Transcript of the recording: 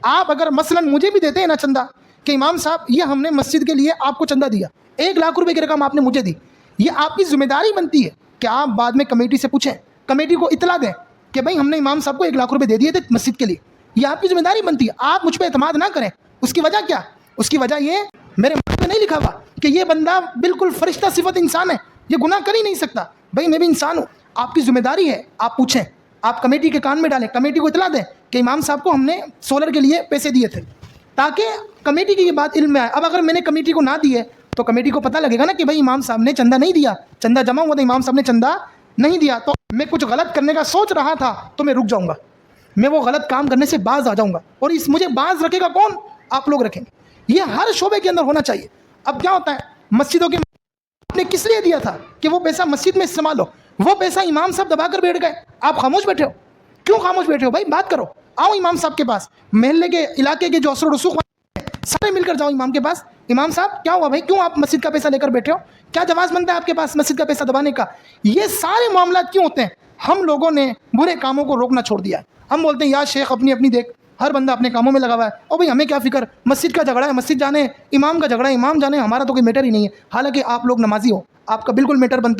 آپ اگر مثلاً مجھے بھی دیتے ہیں نا چندہ کہ امام صاحب یہ ہم نے مسجد کے لیے آپ کو چندہ دیا، 1,00,000 روپے کی رقم آپ نے مجھے دی، یہ آپ کی ذمہ داری بنتی ہے کہ آپ بعد میں کمیٹی سے پوچھیں، کمیٹی کو اطلاع دیں کہ بھائی ہم نے امام صاحب کو 1,00,000 روپے دے دیے تھے مسجد کے لیے، یہ آپ کی ذمہ داری بنتی ہے. آپ مجھ پہ اعتماد نہ کریں. اس کی وجہ کیا؟ اس کی وجہ یہ میرے منہ میں نہیں لکھا ہوا کہ یہ بندہ بالکل فرشتہ صفت انسان ہے، یہ گناہ کر ہی نہیں سکتا. بھائی میں بھی انسان ہوں. آپ کی ذمہ داری ہے، آپ پوچھیں، آپ کمیٹی کے کان میں ڈالیں، کمیٹی کو اطلاع دیں کہ امام صاحب کو ہم نے سولر کے لیے پیسے دیے تھے، تاکہ کمیٹی کی یہ بات علم میں آئے. اب اگر میں نے کمیٹی کو نہ دیے تو کمیٹی کو پتہ لگے گا نا کہ بھائی امام صاحب نے چندہ نہیں دیا، چندہ جمع ہوا تھا، امام صاحب نے چندہ نہیں دیا. تو میں کچھ غلط کرنے کا سوچ رہا تھا تو میں رک جاؤں گا، میں وہ غلط کام کرنے سے باز آ جاؤں گا. اور اس مجھے باز رکھے گا کون؟ آپ لوگ رکھیں گے. یہ ہر شعبے کے اندر ہونا چاہیے. اب کیا ہوتا ہے مسجدوں کے آپ نے کس لیے دیا تھا کہ وہ پیسہ مسجد میں استعمال ہو، وہ پیسہ امام صاحب دبا کر بیٹھ گئے، آپ خاموش بیٹھے ہو. کیوں خاموش بیٹھے ہو بھائی؟ بات کرو، آؤ امام صاحب کے پاس، محلے کے علاقے کے جو اثر و رسوخ سارے مل کر جاؤ امام کے پاس. امام صاحب کیا ہوا بھائی، کیوں آپ مسجد کا پیسہ لے کر بیٹھے ہو؟ کیا جواز بنتا ہے آپ کے پاس مسجد کا پیسہ دبانے کا؟ یہ سارے معاملات کیوں ہوتے ہیں؟ ہم لوگوں نے برے کاموں کو روکنا چھوڑ دیا ہے. ہم بولتے ہیں یا شیخ اپنی اپنی دیکھ، ہر بندہ اپنے کاموں میں لگا ہوا ہے، او بھائی ہمیں کیا فکر، مسجد کا جھگڑا ہے مسجد جانے، امام کا جھگڑا ہے امام جانے، ہمارا تو کوئی میٹر ہی نہیں ہے. حالانکہ آپ لوگ نمازی ہو، آپ کا بالکل میٹر بنتا ہے.